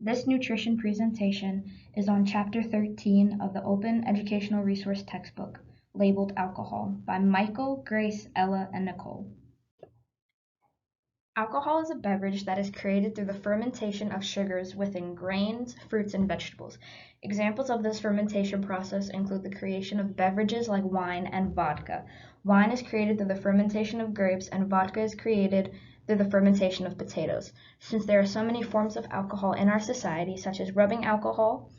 This nutrition presentation is on Chapter 13 of the Open Educational Resource Textbook, labeled Alcohol, by Michael, Grace, Ella, and Nicole. Alcohol is a beverage that is created through the fermentation of sugars within grains, fruits, and vegetables. Examples of this fermentation process include the creation of beverages like wine and vodka. Wine is created through the fermentation of grapes, and vodka is created through the fermentation of potatoes. Since there are so many forms of alcohol in our society, such as rubbing alcohol,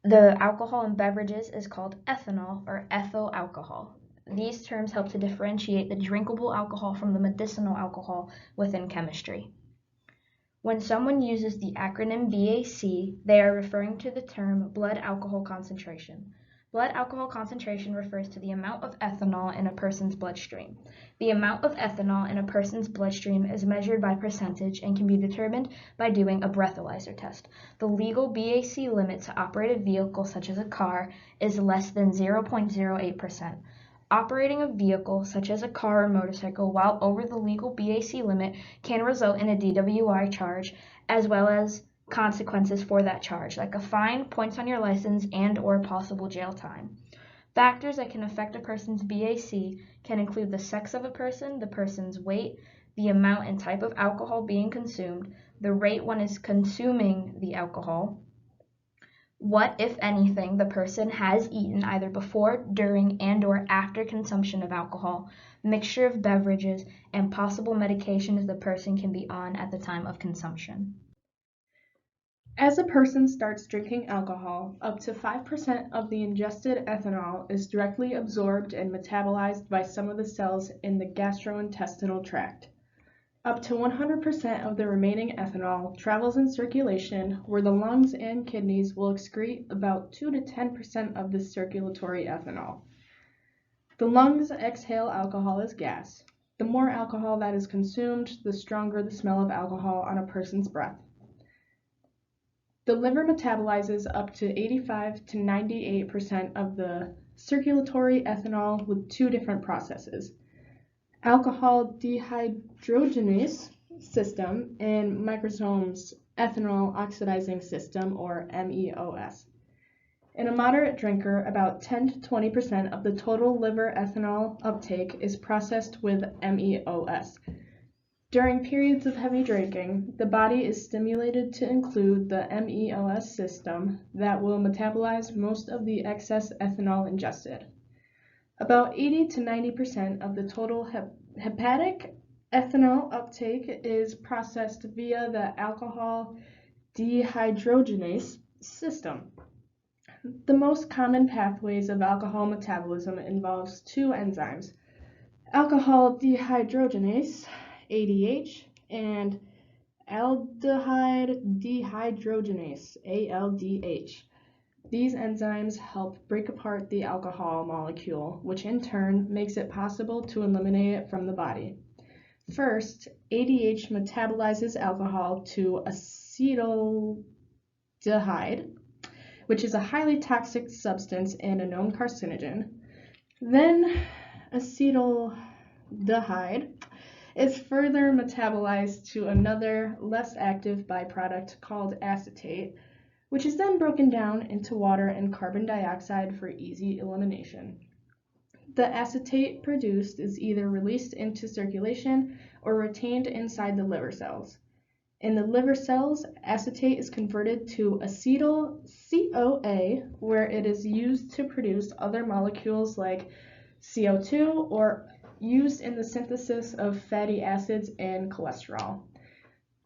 the alcohol in beverages is called ethanol or ethyl alcohol. These terms help to differentiate the drinkable alcohol from the medicinal alcohol within chemistry. When someone uses the acronym BAC, they are referring to the term blood alcohol concentration. Blood alcohol concentration refers to the amount of ethanol in a person's bloodstream. The amount of ethanol in a person's bloodstream is measured by percentage and can be determined by doing a breathalyzer test. The legal BAC limit to operate a vehicle such as a car is less than 0.08%. Operating a vehicle such as a car or motorcycle while over the legal BAC limit can result in a DWI charge as well as consequences for that charge, like a fine, points on your license, and/or possible jail time. Factors that can affect a person's BAC can include the sex of a person, the person's weight, the amount and type of alcohol being consumed, the rate one is consuming the alcohol, what, if anything, the person has eaten either before, during, and/or after consumption of alcohol, mixture of beverages, and possible medications the person can be on at the time of consumption. As a person starts drinking alcohol, up to 5% of the ingested ethanol is directly absorbed and metabolized by some of the cells in the gastrointestinal tract. Up to 100% of the remaining ethanol travels in circulation, where the lungs and kidneys will excrete about 2 to 10% of the circulatory ethanol. The lungs exhale alcohol as gas. The more alcohol that is consumed, the stronger the smell of alcohol on a person's breath. The liver metabolizes up to 85 to 98% of the circulatory ethanol with two different processes: alcohol dehydrogenase system and microsome's ethanol oxidizing system, or MEOS. In a moderate drinker, about 10 to 20% of the total liver ethanol uptake is processed with MEOS. During periods of heavy drinking, the body is stimulated to include the MEOS system that will metabolize most of the excess ethanol ingested. About 80 to 90% of the total hepatic ethanol uptake is processed via the alcohol dehydrogenase system. The most common pathways of alcohol metabolism involves two enzymes: alcohol dehydrogenase, ADH, and aldehyde dehydrogenase, ALDH. These enzymes help break apart the alcohol molecule, which in turn makes it possible to eliminate it from the body. First, ADH metabolizes alcohol to acetaldehyde, which is a highly toxic substance and a known carcinogen. Then acetaldehyde is further metabolized to another, less active byproduct called acetate, which is then broken down into water and carbon dioxide for easy elimination. The acetate produced is either released into circulation or retained inside the liver cells. In the liver cells, acetate is converted to acetyl CoA, where it is used to produce other molecules like CO2 or used in the synthesis of fatty acids and cholesterol.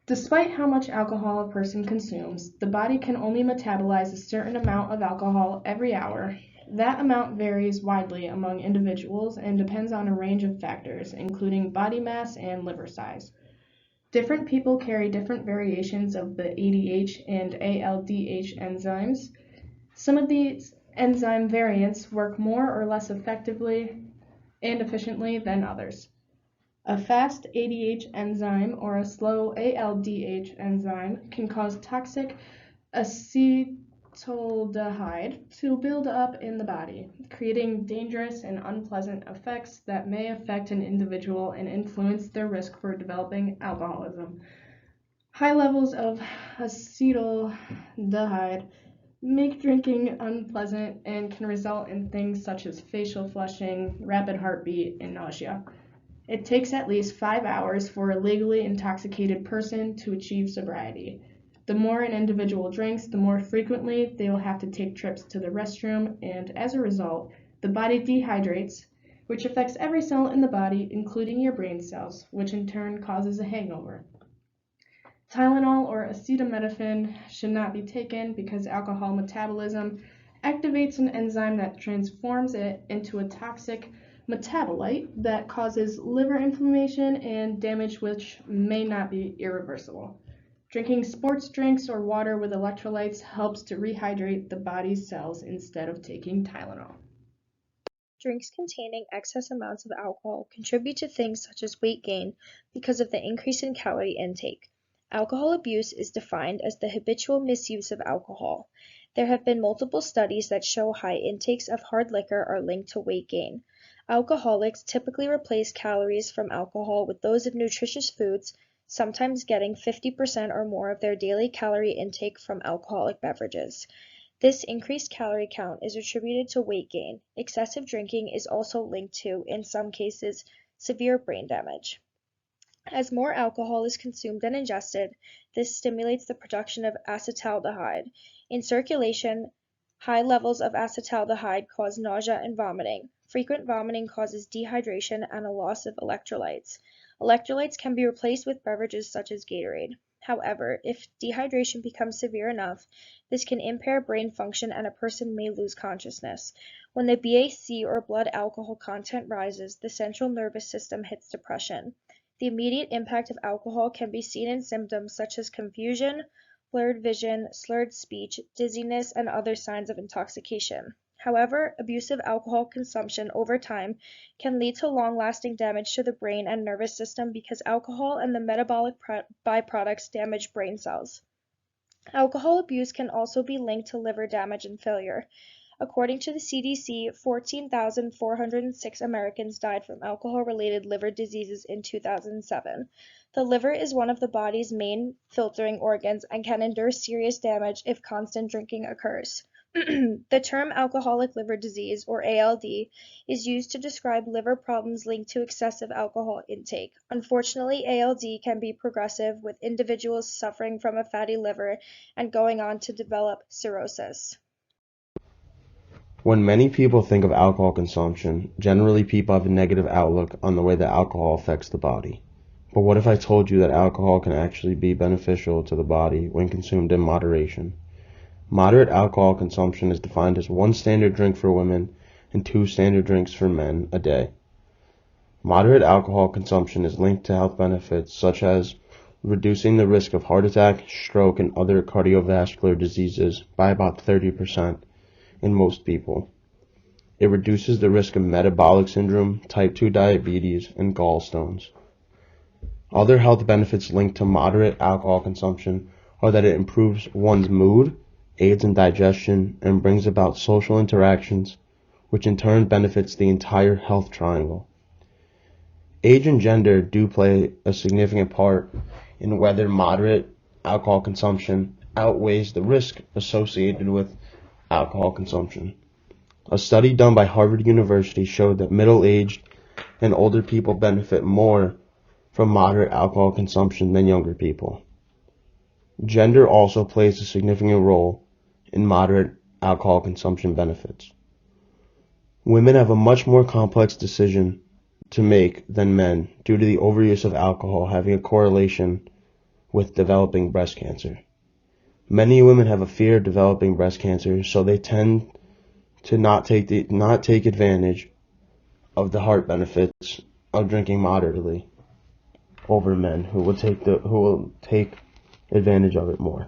Despite how much alcohol a person consumes, the body can only metabolize a certain amount of alcohol every hour. That amount varies widely among individuals and depends on a range of factors, including body mass and liver size. Different people carry different variations of the ADH and ALDH enzymes. Some of these enzyme variants work more or less effectively and efficiently than others. A fast ADH enzyme or a slow ALDH enzyme can cause toxic acetaldehyde to build up in the body, creating dangerous and unpleasant effects that may affect an individual and influence their risk for developing alcoholism. High levels of acetaldehyde make drinking unpleasant and can result in things such as facial flushing, rapid heartbeat, and nausea. It takes at least 5 hours for a legally intoxicated person to achieve sobriety. The more an individual drinks, the more frequently they will have to take trips to the restroom, and as a result, the body dehydrates, which affects every cell in the body, including your brain cells, which in turn causes a hangover. Tylenol or acetaminophen should not be taken because alcohol metabolism activates an enzyme that transforms it into a toxic metabolite that causes liver inflammation and damage which may not be irreversible. Drinking sports drinks or water with electrolytes helps to rehydrate the body's cells instead of taking Tylenol. Drinks containing excess amounts of alcohol contribute to things such as weight gain because of the increase in calorie intake. Alcohol abuse is defined as the habitual misuse of alcohol. There have been multiple studies that show high intakes of hard liquor are linked to weight gain. Alcoholics typically replace calories from alcohol with those of nutritious foods, sometimes getting 50% or more of their daily calorie intake from alcoholic beverages. This increased calorie count is attributed to weight gain. Excessive drinking is also linked to, in some cases, severe brain damage. As more alcohol is consumed and ingested, this stimulates the production of acetaldehyde. In circulation, high levels of acetaldehyde cause nausea and vomiting. Frequent vomiting causes dehydration and a loss of electrolytes. Electrolytes can be replaced with beverages such as Gatorade. However, if dehydration becomes severe enough, this can impair brain function and a person may lose consciousness. When the BAC or blood alcohol content rises, the central nervous system hits depression. The immediate impact of alcohol can be seen in symptoms such as confusion, blurred vision, slurred speech, dizziness, and other signs of intoxication. However, abusive alcohol consumption over time can lead to long-lasting damage to the brain and nervous system because alcohol and the metabolic byproducts damage brain cells. Alcohol abuse can also be linked to liver damage and failure. According to the CDC, 14,406 Americans died from alcohol-related liver diseases in 2007. The liver is one of the body's main filtering organs and can endure serious damage if constant drinking occurs. The term alcoholic liver disease, or ALD, is used to describe liver problems linked to excessive alcohol intake. Unfortunately, ALD can be progressive, with individuals suffering from a fatty liver and going on to develop cirrhosis. When many people think of alcohol consumption, generally people have a negative outlook on the way that alcohol affects the body. But what if I told you that alcohol can actually be beneficial to the body when consumed in moderation? Moderate alcohol consumption is defined as 1 standard drink for women and 2 standard drinks for men a day. Moderate alcohol consumption is linked to health benefits such as reducing the risk of heart attack, stroke, and other cardiovascular diseases by about 30%. In most people. It reduces the risk of metabolic syndrome, type 2 diabetes, and gallstones. Other health benefits linked to moderate alcohol consumption are that it improves one's mood, aids in digestion, and brings about social interactions, which in turn benefits the entire health triangle. Age and gender do play a significant part in whether moderate alcohol consumption outweighs the risk associated with alcohol consumption. A study done by Harvard University showed that middle-aged and older people benefit more from moderate alcohol consumption than younger people. Gender also plays a significant role in moderate alcohol consumption benefits. Women have a much more complex decision to make than men due to the overuse of alcohol having a correlation with developing breast cancer. Many women have a fear of developing breast cancer, so they tend to not take advantage of the heart benefits of drinking moderately over men who will take advantage of it more.